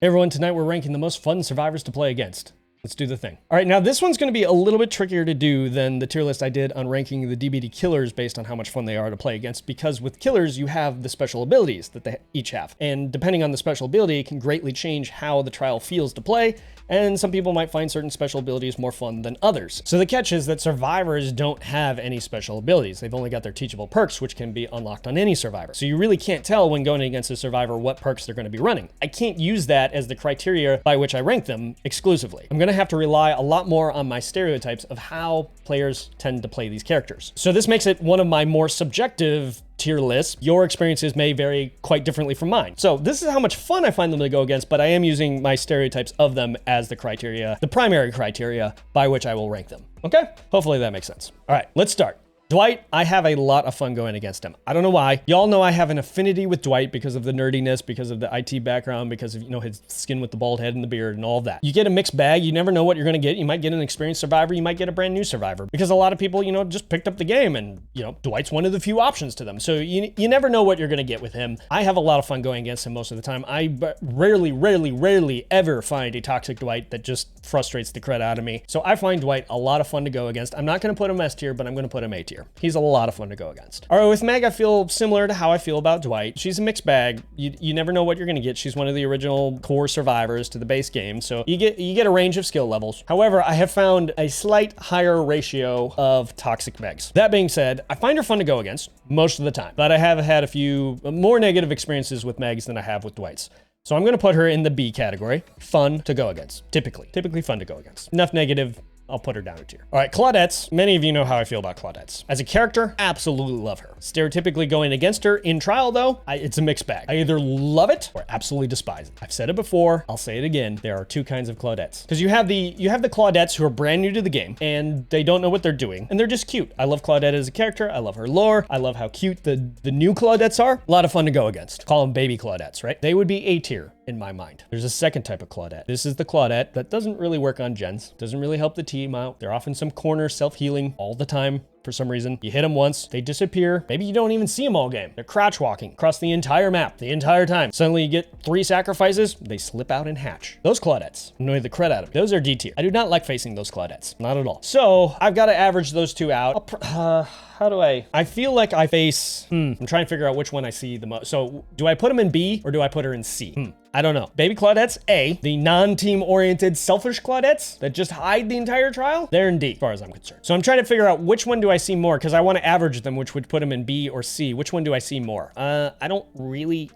Hey everyone, tonight we're ranking the most fun survivors to play against. Let's do the thing. All right, now this one's going to be a little bit trickier to do than the tier list I did on ranking the DBD killers based on how much fun they are to play against, because with killers, you have the special abilities that they each have. And depending on the special ability, it can greatly change how the trial feels to play, and some people might find certain special abilities more fun than others. So the catch is that survivors don't have any special abilities. They've only got their teachable perks, which can be unlocked on any survivor. So you really can't tell when going against a survivor what perks they're going to be running. I can't use that as the criteria by which I rank them exclusively. I'm going to have to rely a lot more on my stereotypes of how players tend to play these characters. So this makes it one of my more subjective tier lists. Your experiences may vary quite differently from mine. So this is how much fun I find them to go against, but I am using my stereotypes of them as the criteria, the primary criteria by which I will rank them. Okay? Hopefully that makes sense. All right, let's start. Dwight, I have a lot of fun going against him. I don't know why. Y'all know I have an affinity with Dwight because of the nerdiness, because of the IT background, because of, his skin with the bald head and the beard and all of that. You get a mixed bag. You never know what you're going to get. You might get an experienced survivor. You might get a brand new survivor, because a lot of people, just picked up the game and, Dwight's one of the few options to them. So you never know what you're going to get with him. I have a lot of fun going against him most of the time. I rarely ever find a toxic Dwight that just frustrates the crud out of me. So I find Dwight a lot of fun to go against. I'm not going to put him S tier, but I'm going to put him A tier. He's a lot of fun to go against. All right, with Meg, I feel similar to how I feel about Dwight. She's a mixed bag. You never know what you're going to get. She's one of the original core survivors to the base game, so you get a range of skill levels. However, I have found a slight higher ratio of toxic Megs. That being said, I find her fun to go against most of the time, but I have had a few more negative experiences with Megs than I have with Dwight's. So I'm going to put her in the B category. Fun to go against. Typically fun to go against. Enough negative, I'll put her down a tier. All right, Claudettes. Many of you know how I feel about Claudettes. As a character, absolutely love her. Stereotypically going against her in trial, though, it's a mixed bag. I either love it or absolutely despise it. I've said it before, I'll say it again. There are two kinds of Claudettes. Because you have the Claudettes who are brand new to the game and they don't know what they're doing, and they're just cute. I love Claudette as a character. I love her lore. I love how cute the new Claudettes are. A lot of fun to go against. Call them baby Claudettes, right? They would be A tier in my mind. There's a second type of Claudette. This is the Claudette that doesn't really work on gens, doesn't really help the team out. They're often some corner self-healing all the time. For some reason, you hit them once, they disappear. Maybe you don't even see them all game. They're crouch walking across the entire map, the entire time. Suddenly you get 3 sacrifices, they slip out and hatch. Those Claudettes annoy the crud out of me. Those are D tier. I do not like facing those Claudettes, not at all. So I've got to average those two out. How do I feel like I face, I'm trying to figure out which one I see the most. So do I put them in B or do I put her in C? I don't know. Baby Claudette's A. The non-team oriented selfish Claudettes that just hide the entire trial, they're in D as far as I'm concerned. So I'm trying to figure out which one do I see more, because I want to average them, which would put them in B or C. Which one do I see more? I don't really,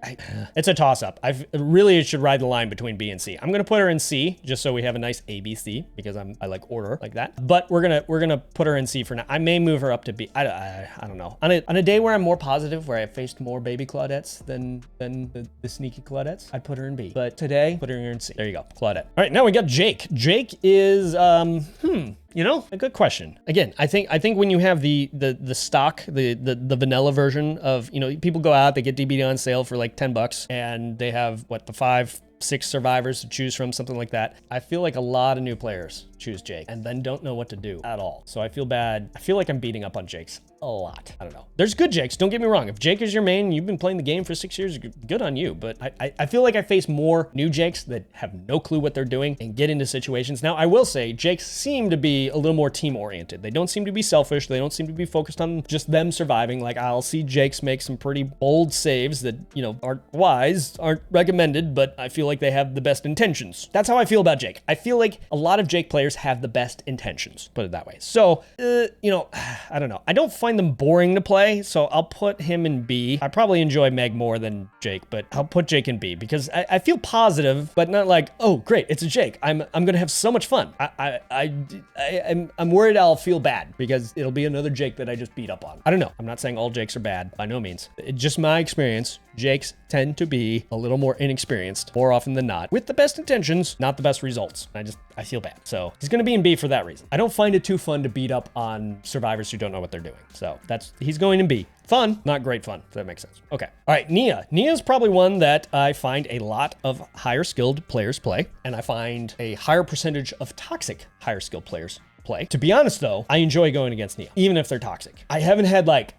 it's a toss up. It should ride the line between B and C. I'm going to put her in C just so we have a nice A, B, C, because I like order like that. But we're going to put her in C for now. I may move her up to B. I don't know. On a day where I'm more positive, where I faced more baby Claudettes than the sneaky Claudettes, I'd put her in B. But today, put her in C. There you go, Claudette. All right, now we got Jake. Jake is, a good question. Again, I think when you have the stock, the vanilla version of, people go out, they get DBD on sale for like $10 and they have the 5-6 survivors to choose from, something like that. I feel like a lot of new players choose Jake and then don't know what to do at all. So I feel bad. I feel like I'm beating up on Jakes a lot. I don't know. There's good Jakes, don't get me wrong. If Jake is your main, you've been playing the game for 6 years, good on you. But I feel like I face more new Jakes that have no clue what they're doing and get into situations. Now, I will say Jakes seem to be a little more team oriented. They don't seem to be selfish. They don't seem to be focused on just them surviving. Like, I'll see Jakes make some pretty bold saves that, aren't wise, aren't recommended, but I feel like they have the best intentions. That's how I feel about Jake. I feel like a lot of Jake players have the best intentions, put it that way. So, I don't know. I don't find them boring to play, so I'll put him in B. I probably enjoy Meg more than Jake, but I'll put Jake in B because I feel positive, but not like, oh, great, it's a Jake. I'm gonna have so much fun. I'm worried I'll feel bad because it'll be another Jake that I just beat up on. I don't know. I'm not saying all Jakes are bad, by no means. It's just my experience. Jakes tend to be a little more inexperienced more often than not, with the best intentions, not the best results. I feel bad. So he's gonna be in B for that reason. I don't find it too fun to beat up on survivors who don't know what they're doing. So he's going in B. Fun, not great fun, if that makes sense. Okay. All right, Nia. Nia's probably one that I find a lot of higher skilled players play, and I find a higher percentage of toxic higher skilled players play. To be honest though, I enjoy going against Nia, even if they're toxic. I haven't had like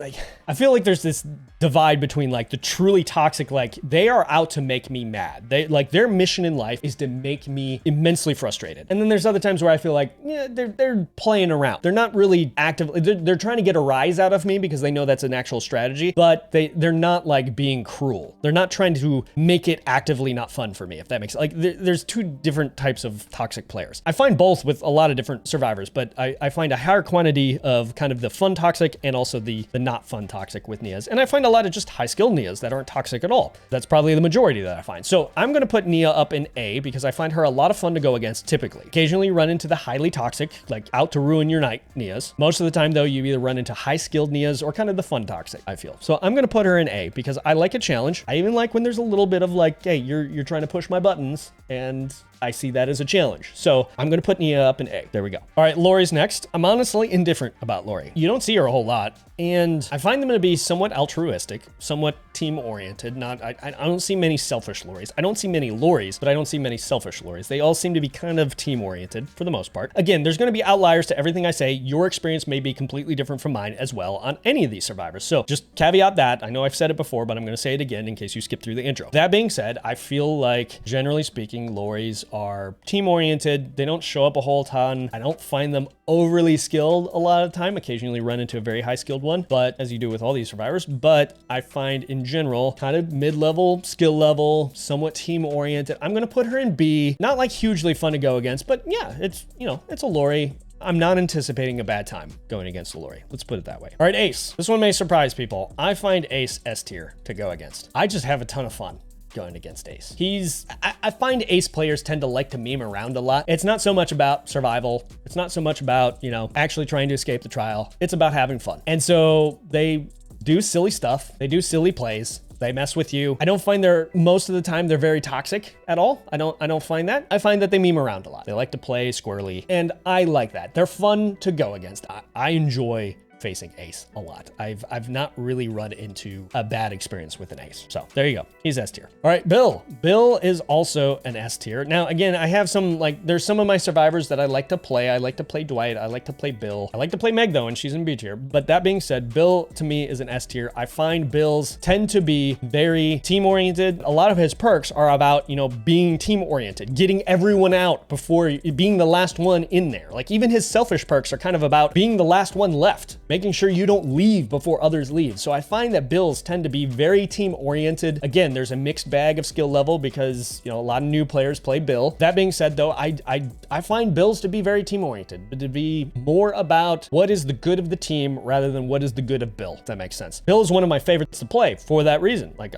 I feel like there's this divide between like the truly toxic, like they are out to make me mad. They like their mission in life is to make me immensely frustrated. And then there's other times where I feel like, yeah, they're playing around. They're not really actively, they're trying to get a rise out of me because they know that's an actual strategy, but they're not like being cruel. They're not trying to make it actively not fun for me, if that makes sense. Like there's two different types of toxic players. I find both with a lot of different survivors, but I find a higher quantity of kind of the fun toxic and also the not fun toxic with Nias. And I find a lot of just high skill Nias that aren't toxic at all. That's probably the majority that I find. So I'm going to put Nia up in A because I find her a lot of fun to go against typically. Occasionally you run into the highly toxic, like out to ruin your night Nias. Most of the time though, you either run into high skilled Nias or kind of the fun toxic, I feel. So I'm going to put her in A because I like a challenge. I even like when there's a little bit of like, hey, you're trying to push my buttons, and I see that as a challenge. So I'm going to put Nia up in A. There we go. All right, Lauri's next. I'm honestly indifferent about Lauri. You don't see her a whole lot, and I find them to be somewhat altruistic, somewhat team-oriented. I don't see many selfish Lauris. I don't see many Lauris, but I don't see many selfish Lauris. They all seem to be kind of team-oriented for the most part. Again, there's going to be outliers to everything I say. Your experience may be completely different from mine as well on any of these survivors. So just caveat that. I know I've said it before, but I'm going to say it again in case you skipped through the intro. That being said, I feel like, generally speaking, Lauris are team-oriented. They don't show up a whole ton. I don't find them overly skilled a lot of the time. Occasionally run into a very high-skilled one, but as you do with all these survivors. But I find in general, kind of mid-level, skill level, somewhat team-oriented. I'm going to put her in B. Not like hugely fun to go against, but yeah, it's, you know, it's a Lauri. I'm not anticipating a bad time going against Lauri. Let's put it that way. All right, Ace. This one may surprise people. I find Ace S tier to go against. I just have a ton of fun going against Ace. I find Ace players tend to like to meme around a lot. It's not so much about survival. It's not so much about, you know, actually trying to escape the trial. It's about having fun. And so they do silly stuff. They do silly plays. They mess with you. I don't find most of the time they're very toxic at all. I don't find that. I find that they meme around a lot. They like to play squirrely, and I like that. They're fun to go against. I enjoy facing Ace a lot. I've not really run into a bad experience with an Ace. So there you go. He's S tier. All right, Bill. Bill is also an S tier. Now, again, I have some, like, there's some of my survivors that I like to play. I like to play Dwight. I like to play Bill. I like to play Meg though, and she's in B tier. But that being said, Bill to me is an S tier. I find Bill's tend to be very team oriented. A lot of his perks are about, you know, being team oriented, getting everyone out before being the last one in there. Like even his selfish perks are kind of about being the last one left, making sure you don't leave before others leave. So I find that Bills tend to be very team oriented. Again, there's a mixed bag of skill level because, you know, a lot of new players play Bill. That being said though, I find Bills to be very team oriented, to be more about what is the good of the team rather than what is the good of Bill, if that makes sense. Bill is one of my favorites to play for that reason. Like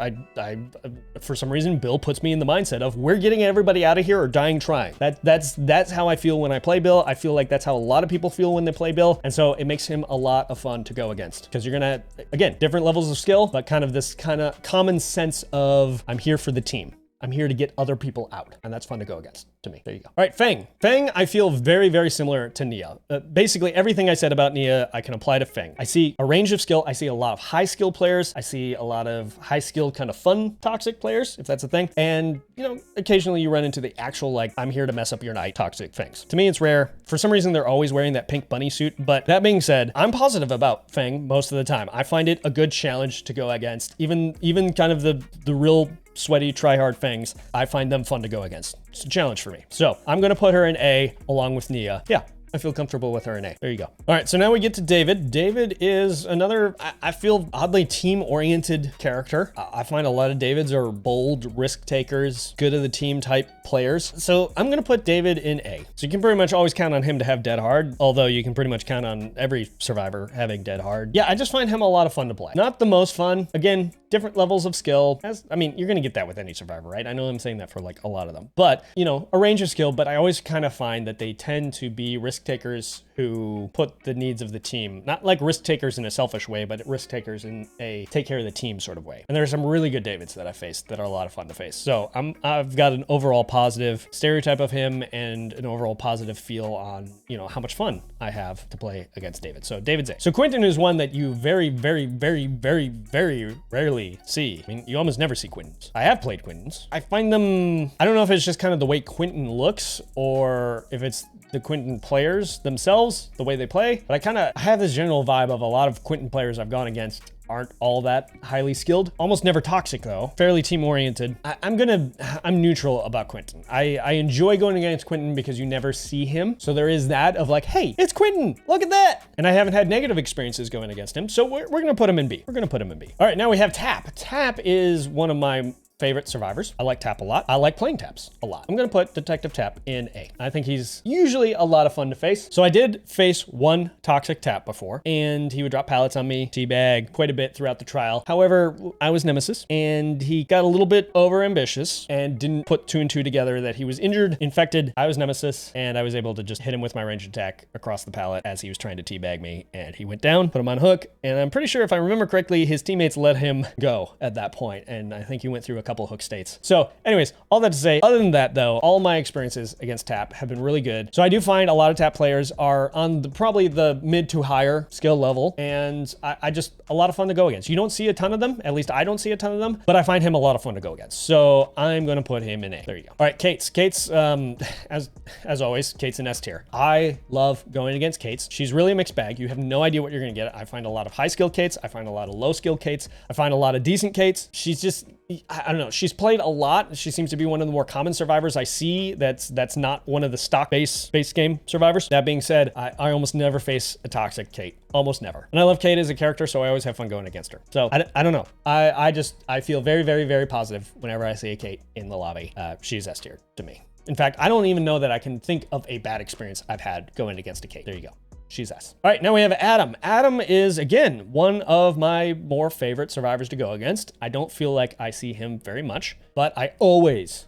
for some reason, Bill puts me in the mindset of we're getting everybody out of here or dying trying. That's how I feel when I play Bill. I feel like that's how a lot of people feel when they play Bill. And so it makes him a lot of fun to go against because you're gonna, again, different levels of skill, but kind of this kind of common sense of I'm here for the team. I'm here to get other people out, and that's fun to go against to me. There you go. All right, Feng. Feng, I feel very, very similar to Nia. Basically, everything I said about Nia, I can apply to Feng. I see a range of skill. I see a lot of high skill players. I see a lot of high skilled kind of fun toxic players, if that's a thing. And, you know, occasionally you run into the actual, like, I'm here to mess up your night toxic Fengs. To me, it's rare. For some reason, they're always wearing that pink bunny suit. But that being said, I'm positive about Feng most of the time. I find it a good challenge to go against. Even kind of the real sweaty, try-hard Fangs, I find them fun to go against. It's a challenge for me. So I'm gonna put her in A along with Nia. Yeah, I feel comfortable with her in A. There you go. All right, so now we get to David. David is another, I feel, oddly team-oriented character. I find a lot of Davids are bold risk takers, good of the team type players. So I'm gonna put David in A. So you can pretty much always count on him to have Dead Hard, although you can pretty much count on every survivor having Dead Hard. Yeah, I just find him a lot of fun to play. Not the most fun. Again, different levels of skill. I mean, you're gonna get that with any survivor, right? I know I'm saying that for like a lot of them, but you know, a range of skill, but I always kind of find that they tend to be risk takers who put the needs of the team, not like risk takers in a selfish way, but risk takers in a take care of the team sort of way. And there's some really good Davids that I faced that are a lot of fun to face. So I've got an overall positive stereotype of him and an overall positive feel on, you know, how much fun I have to play against David. So David's A. So Quentin is one that you very, very, very, very, very rarely see. I mean, you almost never see Quentins. I have played Quentins. I find them, I don't know if it's just kind of the way Quentin looks or if it's the Quentin players themselves, the way they play, but I have this general vibe of a lot of Quentin players I've gone against aren't all that highly skilled. Almost never toxic though. Fairly team-oriented. I'm neutral about Quentin. I enjoy going against Quentin because you never see him. So there is that of like, hey, it's Quentin, look at that. And I haven't had negative experiences going against him. So we're gonna put him in B. We're gonna put him in B. All right, now we have Tap. Tap is one of my favorite survivors. I like Tap a lot. I like playing Taps a lot. I'm gonna put Detective Tap in A. I think he's usually a lot of fun to face. So I did face one toxic Tap before, and he would drop pallets on me, teabag quite a bit throughout the trial. However, I was Nemesis, and he got a little bit over ambitious and didn't put 2 and 2 together that he was injured, infected. I was Nemesis, and I was able to just hit him with my ranged attack across the pallet as he was trying to teabag me, and he went down, put him on hook, and I'm pretty sure if I remember correctly, his teammates let him go at that point, and I think he went through a couple hook states. So anyways, all that to say, other than that though, all my experiences against Tap have been really good. So I do find a lot of Tap players are on probably the mid to higher skill level, and I just, a lot of fun to go against. You don't see a ton of them, at least I don't see a ton of them, but I find him a lot of fun to go against. So I'm gonna put him in A. There you go. All right, Kate's, as always, Kate's an S tier. I love going against Kate's. She's really a mixed bag. You have no idea what you're gonna get. I find a lot of high skill Kate's. I find a lot of low skill Kate's. I find a lot of decent Kate's. She's just, I don't know. She's played a lot. She seems to be one of the more common survivors I see. That's not one of the stock base game survivors. That being said, I almost never face a toxic Kate. Almost never. And I love Kate as a character, so I always have fun going against her. So I don't know. I feel very, very, very positive whenever I see a Kate in the lobby. She's S tier to me. In fact, I don't even know that I can think of a bad experience I've had going against a Kate. There you go. She's S. All right, now we have Adam. Adam is, again, one of my more favorite survivors to go against. I don't feel like I see him very much, but I always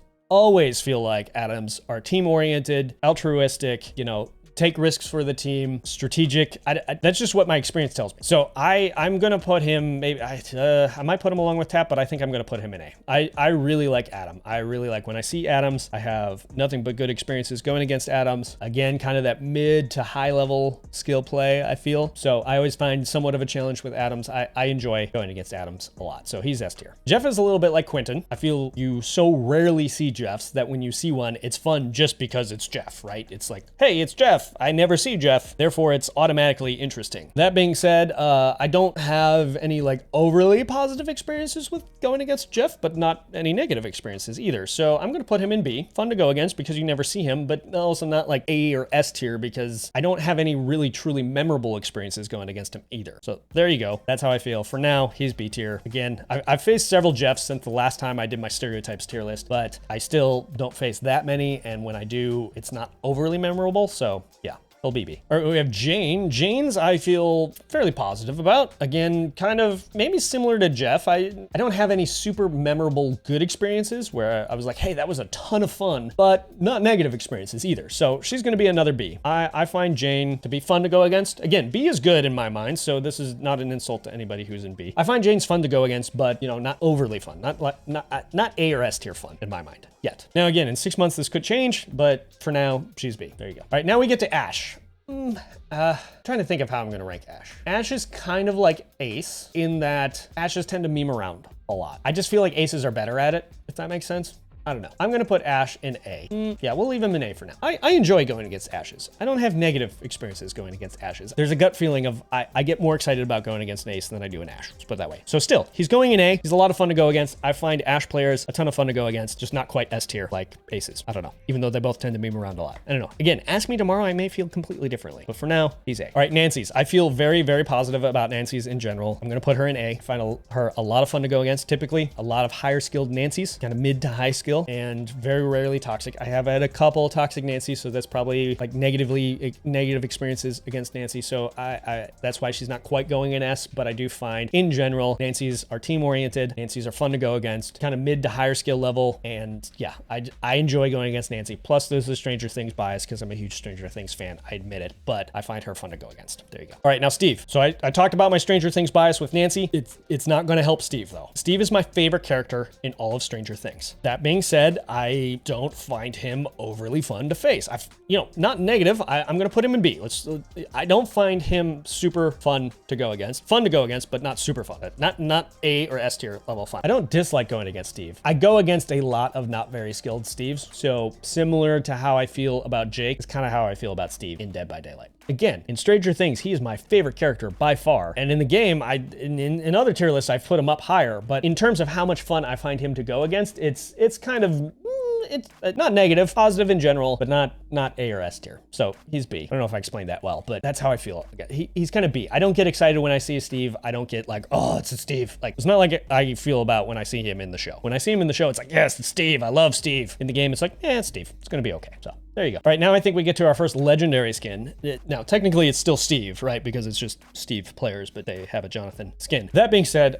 feel like Adams are team-oriented, altruistic, you know, take risks for the team, strategic. That's just what my experience tells me. So I'm gonna put him, maybe I might put him along with Tap, but I think I'm gonna put him in A. I really like Adam. I really like when I see Adams. I have nothing but good experiences going against Adams. Again, kind of that mid to high level skill play, I feel. So I always find somewhat of a challenge with Adams. I enjoy going against Adams a lot. So he's S tier. Jeff is a little bit like Quentin. I feel you so rarely see Jeffs that when you see one, it's fun just because it's Jeff, right? It's like, hey, it's Jeff. I never see Jeff, therefore it's automatically interesting. That being said, I don't have any like overly positive experiences with going against Jeff, but not any negative experiences either. So I'm gonna put him in B. Fun to go against because you never see him, but also not like A or S tier because I don't have any really truly memorable experiences going against him either. So there you go. That's how I feel. For now, he's B tier. Again, I've faced several Jeffs since the last time I did my stereotypes tier list, but I still don't face that many. And when I do, it's not overly memorable. So yeah. BB. All right, we have Jane. Jane's I feel fairly positive about. Again, kind of maybe similar to Jeff. I don't have any super memorable good experiences where I was like, hey, that was a ton of fun, but not negative experiences either. So she's gonna be another B. I find Jane to be fun to go against. Again, B is good in my mind, so this is not an insult to anybody who's in B. I find Jane's fun to go against, but you know, not overly fun. Not A or S tier fun in my mind yet. Now again, in 6 months this could change, but for now, she's B. There you go. All right, now we get to Ash. Trying to think of how I'm gonna rank Ash. Ash is kind of like Ace in that Ashes tend to meme around a lot. I just feel like Aces are better at it, if that makes sense. I don't know. I'm gonna put Ash in A. Yeah, we'll leave him in A for now. I enjoy going against Ashes. I don't have negative experiences going against Ashes. There's a gut feeling of I get more excited about going against an Ace than I do an Ash. Let's put it that way. So still, he's going in A. He's a lot of fun to go against. I find Ash players a ton of fun to go against, just not quite S tier like Aces. I don't know. Even though they both tend to meme around a lot. I don't know. Again, ask me tomorrow, I may feel completely differently. But for now, he's A. All right, Nancy's. I feel very, very positive about Nancy's in general. I'm gonna put her in A. Find her a lot of fun to go against. Typically, a lot of higher skilled Nancy's, kind of mid to high skill, and very rarely toxic. I have had a couple toxic Nancy's, so that's probably like negative experiences against Nancy. So that's why she's not quite going in S, but I do find in general, Nancy's are team oriented. Nancy's are fun to go against, kind of mid to higher skill level. And yeah, I enjoy going against Nancy. Plus there's the Stranger Things bias because I'm a huge Stranger Things fan. I admit it, but I find her fun to go against. There you go. All right, now Steve. So I talked about my Stranger Things bias with Nancy. It's not going to help Steve though. Steve is my favorite character in all of Stranger Things. That being said, I don't find him overly fun to face. Not negative. I'm going to put him in B. I don't find him super fun to go against. Fun to go against, but not super fun. Not A or S tier level fun. I don't dislike going against Steve. I go against a lot of not very skilled Steves. So similar to how I feel about Jake, it's kind of how I feel about Steve in Dead by Daylight. Again, in Stranger Things, he is my favorite character by far. And in the game, in other tier lists, I've put him up higher. But in terms of how much fun I find him to go against, it's kind of, it's not negative, positive in general, but not A or S tier. So he's B. I don't know if I explained that well, but that's how I feel. He's kind of B. I don't get excited when I see a Steve. I don't get like, oh, it's a Steve. Like, it's not like I feel about when I see him in the show. When I see him in the show, it's like, yes, it's Steve. I love Steve. In the game, it's like, yeah, it's Steve. It's gonna be okay. So there you go. All right, now I think we get to our first legendary skin. Now, technically, it's still Steve, right? Because it's just Steve players, but they have a Jonathan skin. That being said,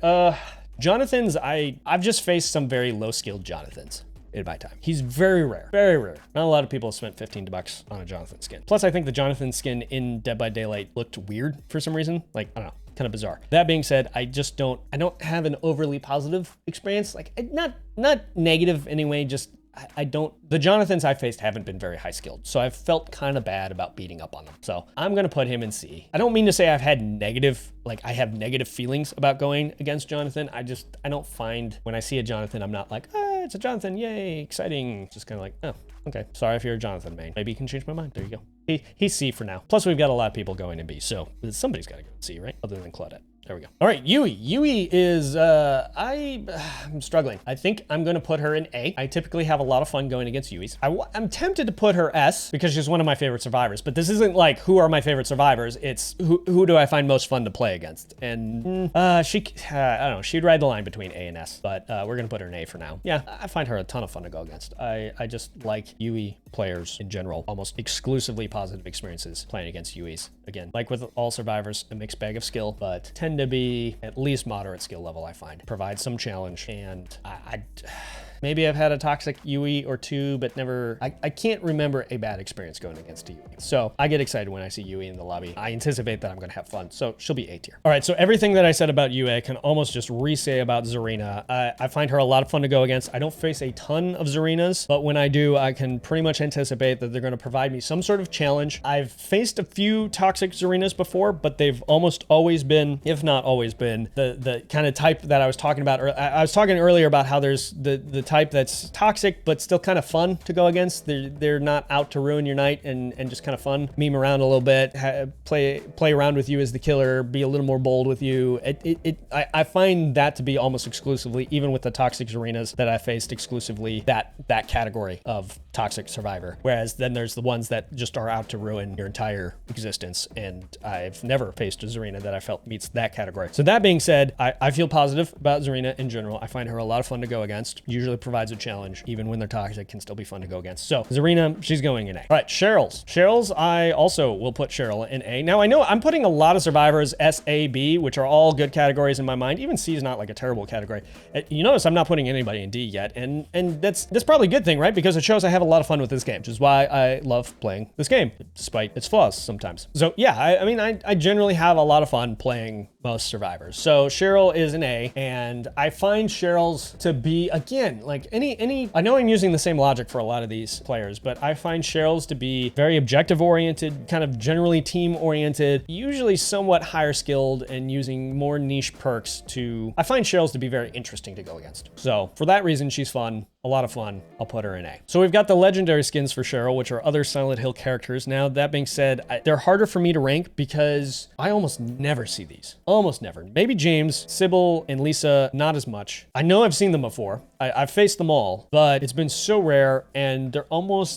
Jonathans, I've just faced some very low-skilled Jonathans in my time. He's very rare, very rare. Not a lot of people have spent $15 on a Jonathan skin. Plus, I think the Jonathan skin in Dead by Daylight looked weird for some reason. Like, I don't know, kind of bizarre. That being said, I don't have an overly positive experience. Like, not negative anyway, just the Jonathans I faced haven't been very high skilled. So I've felt kind of bad about beating up on them. So I'm going to put him in C. I don't mean to say I have negative feelings about going against Jonathan. I don't find when I see a Jonathan, I'm not like, it's a Jonathan, yay, exciting. Just kind of like, oh, okay. Sorry if you're a Jonathan main. Maybe you can change my mind. There you go. He's C for now. Plus we've got a lot of people going in B. So somebody's got to go in C, right? Other than Claudette. There we go. All right, Yui. Yui is, I'm struggling. I think I'm going to put her in A. I typically have a lot of fun going against Yui's. I'm tempted to put her S because she's one of my favorite survivors, but this isn't like who are my favorite survivors. It's who do I find most fun to play against? And I don't know, she'd ride the line between A and S, but we're going to put her in A for now. Yeah, I find her a ton of fun to go against. I just like Yui players in general, almost exclusively positive experiences playing against Yui's. Again, like with all survivors, a mixed bag of skill, but tend to be at least moderate skill level, I find. Provide some challenge, and maybe I've had a toxic Yui or two, but never, I can't remember a bad experience going against a Yui. So I get excited when I see Yui in the lobby. I anticipate that I'm gonna have fun. So she'll be A tier. All right, so everything that I said about Yui, I can almost just re-say about Zarina. I find her a lot of fun to go against. I don't face a ton of Zarinas, but when I do, I can pretty much anticipate that they're gonna provide me some sort of challenge. I've faced a few toxic Zarinas before, but they've almost always been, if not always been, the kind of type that I was talking about. I was talking earlier about how there's the type that's toxic, but still kind of fun to go against. They're not out to ruin your night and just kind of fun. Meme around a little bit, play around with you as the killer, be a little more bold with you. I find that to be almost exclusively, even with the toxic Zarinas that I faced, exclusively that category of toxic survivor. Whereas then there's the ones that just are out to ruin your entire existence. And I've never faced a Zarina that I felt meets that category. So that being said, I feel positive about Zarina in general. I find her a lot of fun to go against. Usually provides a challenge. Even when they're toxic, can still be fun to go against. So Zarina, she's going in A. All right, Cheryl's, I also will put Cheryl in A. Now I know I'm putting a lot of survivors S, A, B, which are all good categories in my mind. Even C is not like a terrible category. You notice I'm not putting anybody in D yet. And that's probably a good thing, right? Because it shows I have a lot of fun with this game, which is why I love playing this game, despite its flaws sometimes. So yeah, I generally have a lot of fun playing most survivors. So Cheryl is an A, and I find Cheryl's to be, again, like I know I'm using the same logic for a lot of these players, but I find Cheryl's to be very objective oriented, kind of generally team oriented, usually somewhat higher skilled and using more niche perks I find Cheryl's to be very interesting to go against. So for that reason, she's fun. A lot of fun. I'll put her in A. So we've got the legendary skins for Cheryl, which are other Silent Hill characters. Now, that being said, they're harder for me to rank because I almost never see these. Almost never. Maybe James, Sybil, and Lisa, not as much. I know I've seen them before. I've faced them all, but it's been so rare, and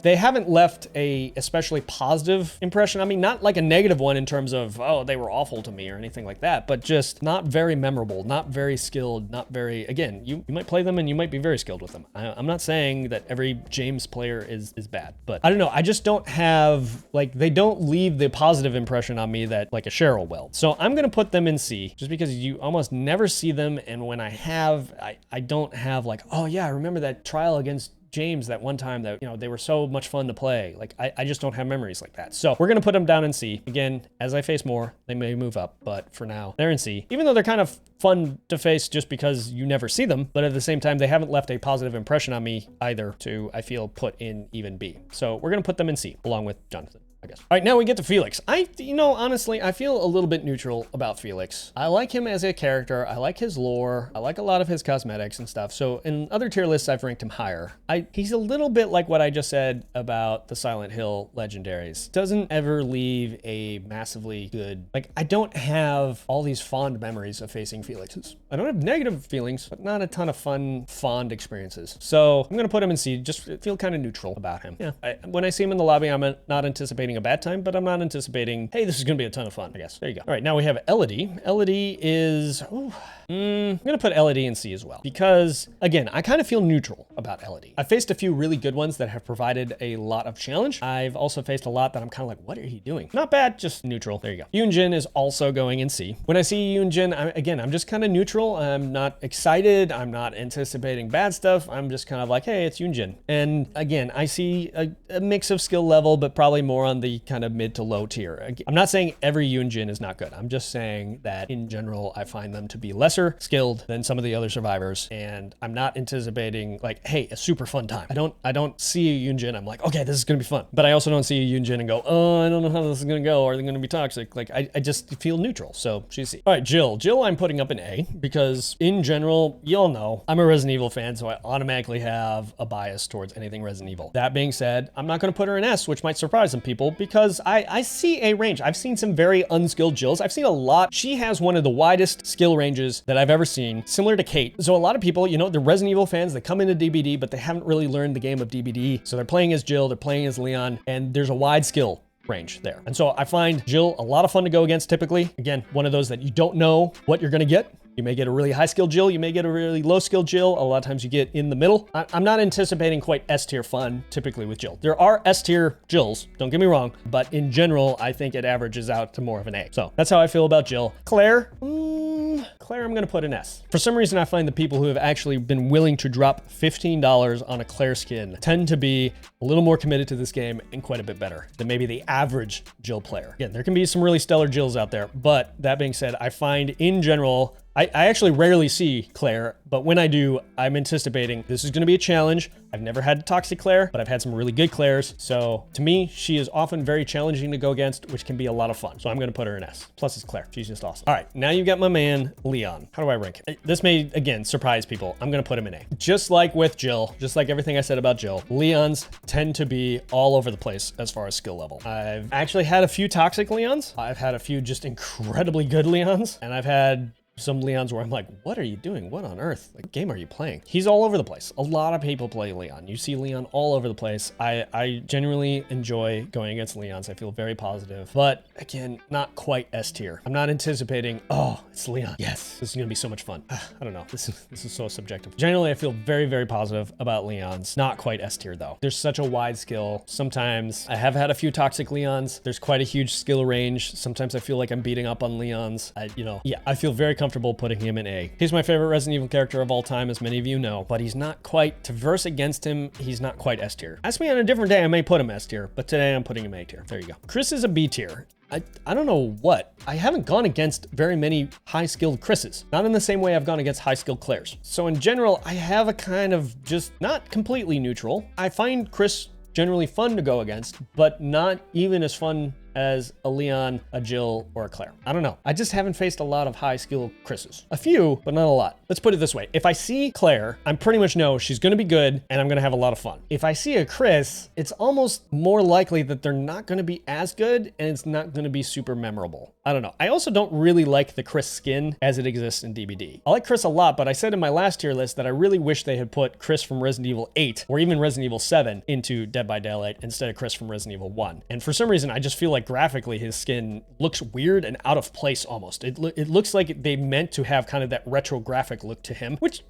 they haven't left a especially positive impression. I mean, not like a negative one in terms of, oh, they were awful to me or anything like that, but just not very memorable, not very skilled, not very, again, you might play them and you might be very skilled with them. I'm not saying that every James player is bad, but I don't know. I just don't have, like, they don't leave the positive impression on me that like a Cheryl will. So I'm going to put them in C just because you almost never see them. And when I have, I don't have like, oh yeah, I remember that trial against James that one time that, they were so much fun to play. Like, I just don't have memories like that. So we're going to put them down in C. Again, as I face more, they may move up, but for now, they're in C. Even though they're kind of fun to face just because you never see them, but at the same time, they haven't left a positive impression on me either to, I feel, put in even B. So we're going to put them in C along with Jonathan, I guess. All right, now we get to Felix. Honestly, I feel a little bit neutral about Felix. I like him as a character. I like his lore. I like a lot of his cosmetics and stuff. So in other tier lists, I've ranked him higher. He's a little bit like what I just said about the Silent Hill legendaries. Doesn't ever leave a massively good, like, I don't have all these fond memories of facing Felixes. I don't have negative feelings, but not a ton of fond experiences. So I'm gonna put him in C, just feel kind of neutral about him. Yeah, when I see him in the lobby, I'm not anticipating a bad time, but I'm not anticipating, hey, this is gonna be a ton of fun, I guess. There you go. All right, now we have Elodie. Elodie is, I'm gonna put Elodie in C as well, because again, I kind of feel neutral about Elodie. I've faced a few really good ones that have provided a lot of challenge. I've also faced a lot that I'm kind of like, what are you doing? Not bad, just neutral. There you go. Yunjin is also going in C. When I see Yunjin, I'm just kind of neutral. I'm not excited. I'm not anticipating bad stuff. I'm just kind of like, hey, it's Yunjin. And again, I see a mix of skill level, but probably more on the kind of mid to low tier. I'm not saying every Yunjin is not good. I'm just saying that in general, I find them to be lesser skilled than some of the other survivors. And I'm not anticipating like, hey, a super fun time. I don't see a Yunjin. I'm like, okay, this is going to be fun. But I also don't see a Yunjin and go, oh, I don't know how this is going to go. Are they going to be toxic? Like, I just feel neutral. So she's C. All right, Jill. Jill, I'm putting up an A because in general, you all know I'm a Resident Evil fan, so I automatically have a bias towards anything Resident Evil. That being said, I'm not going to put her in S, which might surprise some people because I see a range. I've seen some very unskilled Jills. I've seen a lot. She has one of the widest skill ranges that I've ever seen, similar to Kate. So a lot of people, they're Resident Evil fans, they come into DBD, but they haven't really learned the game of DBD. So they're playing as Jill, they're playing as Leon, and there's a wide skill range there. And so I find Jill a lot of fun to go against typically. Again, one of those that you don't know what you're going to get. You may get a really high skill Jill, you may get a really low skill Jill. A lot of times you get in the middle. I'm not anticipating quite S tier fun typically with Jill. There are S tier Jills, don't get me wrong, but in general, I think it averages out to more of an A. So that's how I feel about Jill. Claire, Claire, I'm gonna put an S. For some reason, I find the people who have actually been willing to drop $15 on a Claire skin tend to be a little more committed to this game and quite a bit better than maybe the average Jill player. Again, there can be some really stellar Jills out there, but that being said, I find in general, I actually rarely see Claire, but when I do, I'm anticipating this is going to be a challenge. I've never had toxic Claire, but I've had some really good Claires. So to me, she is often very challenging to go against, which can be a lot of fun. So I'm going to put her in S. Plus it's Claire. She's just awesome. All right, now you've got my man, Leon. How do I rank him? This may, again, surprise people. I'm going to put him in A. Just like with Jill, just like everything I said about Jill, Leons tend to be all over the place as far as skill level. I've actually had a few toxic Leons. I've had a few just incredibly good Leons, and I've had some Leons where I'm like, what are you doing? What on earth? What game are you playing? He's all over the place. A lot of people play Leon. You see Leon all over the place. I genuinely enjoy going against Leons. I feel very positive, but again, not quite S tier. I'm not anticipating, oh, it's Leon. Yes, this is gonna be so much fun. I don't know. This is so subjective. Generally, I feel very, very positive about Leons. Not quite S tier though. There's such a wide skill. Sometimes I have had a few toxic Leons. There's quite a huge skill range. Sometimes I feel like I'm beating up on Leons. I feel very comfortable putting him in A. He's my favorite Resident Evil character of all time, as many of you know, but he's not quite, to verse against him, he's not quite S tier. Ask me on a different day, I may put him S tier, but today I'm putting him A tier. There you go. Chris is a B tier. I don't know what. I haven't gone against very many high-skilled Chris's. Not in the same way I've gone against high-skilled Claires. So in general, I have a kind of just not completely neutral. I find Chris generally fun to go against, but not even as fun as a Leon, a Jill, or a Claire. I don't know. I just haven't faced a lot of high skill Chris's. A few, but not a lot. Let's put it this way. If I see Claire, I'm pretty much know she's gonna be good and I'm gonna have a lot of fun. If I see a Chris, it's almost more likely that they're not gonna be as good and it's not gonna be super memorable. I don't know. I also don't really like the Chris skin as it exists in DBD. I like Chris a lot, but I said in my last tier list that I really wish they had put Chris from Resident Evil 8 or even Resident Evil 7 into Dead by Daylight instead of Chris from Resident Evil 1. And for some reason, I just feel like like graphically his skin looks weird and out of place almost. It looks like they meant to have kind of that retro graphic look to him, which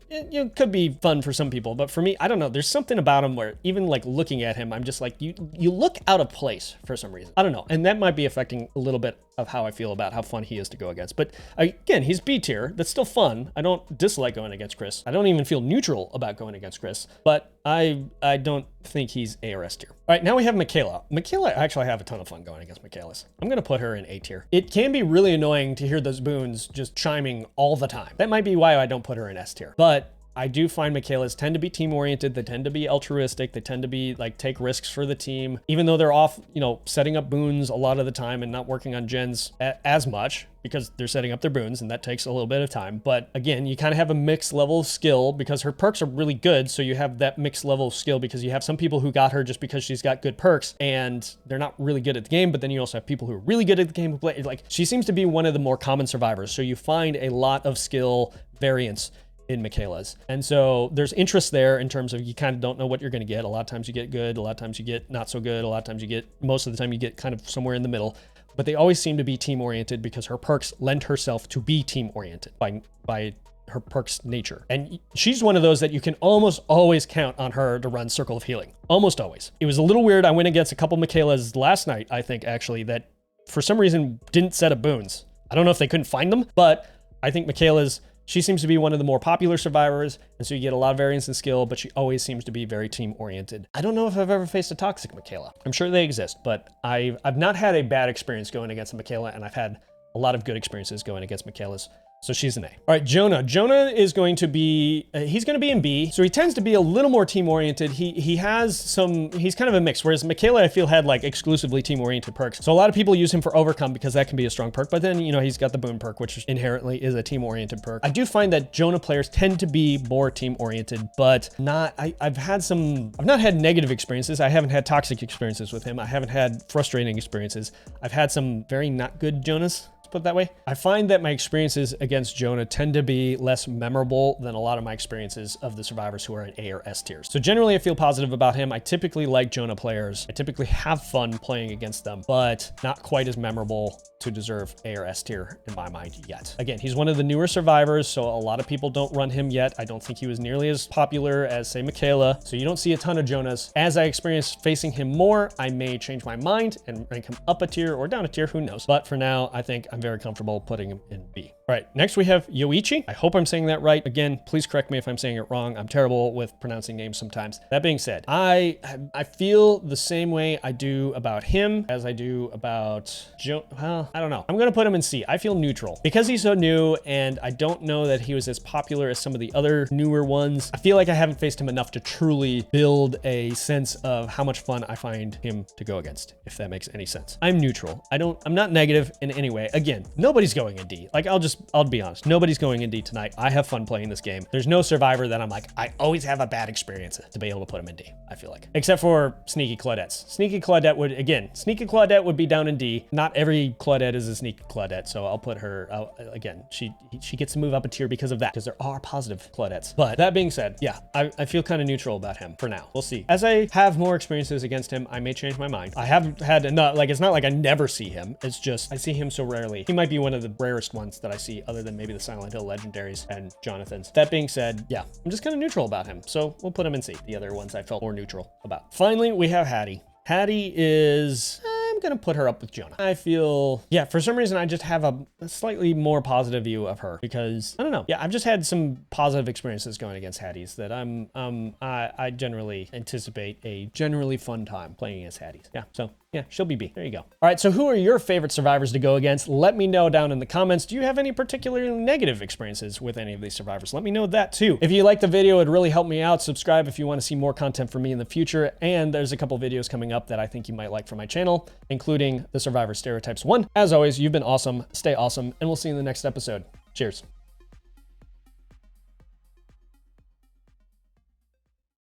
could be fun for some people, but for me, I don't know. There's something about him where even like looking at him, I'm just like, you look out of place for some reason. I don't know, and that might be affecting a little bit of how I feel about how fun he is to go against. But again, he's B tier. That's still fun. I don't dislike going against Chris. I don't even feel neutral about going against Chris, but I don't think he's A or S tier. All right, now we have Michaela. Michaela, I actually have a ton of fun going against Michaela's. I'm gonna put her in A tier. It can be really annoying to hear those boons just chiming all the time. That might be why I don't put her in S tier, but I do find Michaela's tend to be team oriented. They tend to be altruistic. They tend to be like take risks for the team, even though they're off, setting up boons a lot of the time and not working on gens as much because they're setting up their boons and that takes a little bit of time. But again, you kind of have a mixed level of skill because her perks are really good. So you have that mixed level of skill because you have some people who got her just because she's got good perks and they're not really good at the game. But then you also have people who are really good at the game who play. Like she seems to be one of the more common survivors. So you find a lot of skill variance in Michaela's. And so there's interest there in terms of you kind of don't know what you're going to get. A lot of times you get good, a lot of times you get not so good, a lot of times you get, most of the time you get kind of somewhere in the middle. But they always seem to be team oriented because her perks lend herself to be team oriented by her perks nature. And she's one of those that you can almost always count on her to run Circle of Healing. Almost always. It was a little weird. I went against a couple Michaela's last night, I think actually, that for some reason didn't set up boons. I don't know if they couldn't find them, but I think Michaela's, she seems to be one of the more popular survivors, and so you get a lot of variance in skill, but she always seems to be very team-oriented. I don't know if I've ever faced a toxic Michaela. I'm sure they exist, but I've not had a bad experience going against a Michaela, and I've had a lot of good experiences going against Michaela's. So she's an A. All right, Jonah. Jonah is going to be, he's going to be in B. So he tends to be a little more team-oriented. He's kind of a mix, whereas Michaela, I feel, had like exclusively team-oriented perks. So a lot of people use him for Overcome because that can be a strong perk, but then, he's got the Boon perk, which inherently is a team-oriented perk. I do find that Jonah players tend to be more team-oriented, but I've not had negative experiences. I haven't had toxic experiences with him. I haven't had frustrating experiences. I've had some very not good Jonahs. Put it that way. I find that my experiences against Jonah tend to be less memorable than a lot of my experiences of the survivors who are in A or S tiers. So generally I feel positive about him. I typically like Jonah players. I typically have fun playing against them, but not quite as memorable to deserve A or S tier in my mind yet. Again, he's one of the newer survivors, so a lot of people don't run him yet. I don't think he was nearly as popular as, say, Michaela, so you don't see a ton of Jonahs. As I experience facing him more, I may change my mind and rank him up a tier or down a tier, who knows. But for now, I think I'm very comfortable putting him in B. All right, next we have Yoichi. I hope I'm saying that right. Again, please correct me if I'm saying it wrong. I'm terrible with pronouncing names sometimes. That being said, I feel the same way I do about him as I do about well, I don't know. I'm gonna put him in C. I feel neutral. Because he's so new and I don't know that he was as popular as some of the other newer ones, I feel like I haven't faced him enough to truly build a sense of how much fun I find him to go against, if that makes any sense. I'm neutral. I'm not negative in any way. Again, nobody's going in D. Like, I'll be honest. Nobody's going in D tonight. I have fun playing this game. There's no survivor that I'm like, I always have a bad experience to be able to put him in D, I feel like. Except for Sneaky Claudette. Sneaky Claudette would be down in D. Not every Claudette is a Sneaky Claudette, so I'll put her, again, she gets to move up a tier because of that, because there are positive Claudettes. But that being said, yeah, I feel kind of neutral about him for now. We'll see. As I have more experiences against him, I may change my mind. I haven't had enough, like, it's not like I never see him. It's just, I see him so rarely. He might be one of the rarest ones that I see other than maybe the Silent Hill Legendaries and Jonathan's. That being said, yeah, I'm just kind of neutral about him. So we'll put him in C. The other ones I felt more neutral about. Finally, we have Hattie. Hattie is, I'm gonna put her up with Jonah. I feel, yeah, for some reason I just have a slightly more positive view of her because, I don't know. Yeah, I've just had some positive experiences going against Hattie's that I generally anticipate a generally fun time playing against Hattie's. Yeah, so yeah, she'll be B. There you go. All right, so who are your favorite survivors to go against? Let me know down in the comments. Do you have any particularly negative experiences with any of these survivors? Let me know that too. If you liked the video, it'd really help me out. Subscribe if you want to see more content from me in the future. And there's a couple videos coming up that I think you might like from my channel, including the Survivor Stereotypes one. As always, you've been awesome. Stay awesome, and we'll see you in the next episode. Cheers.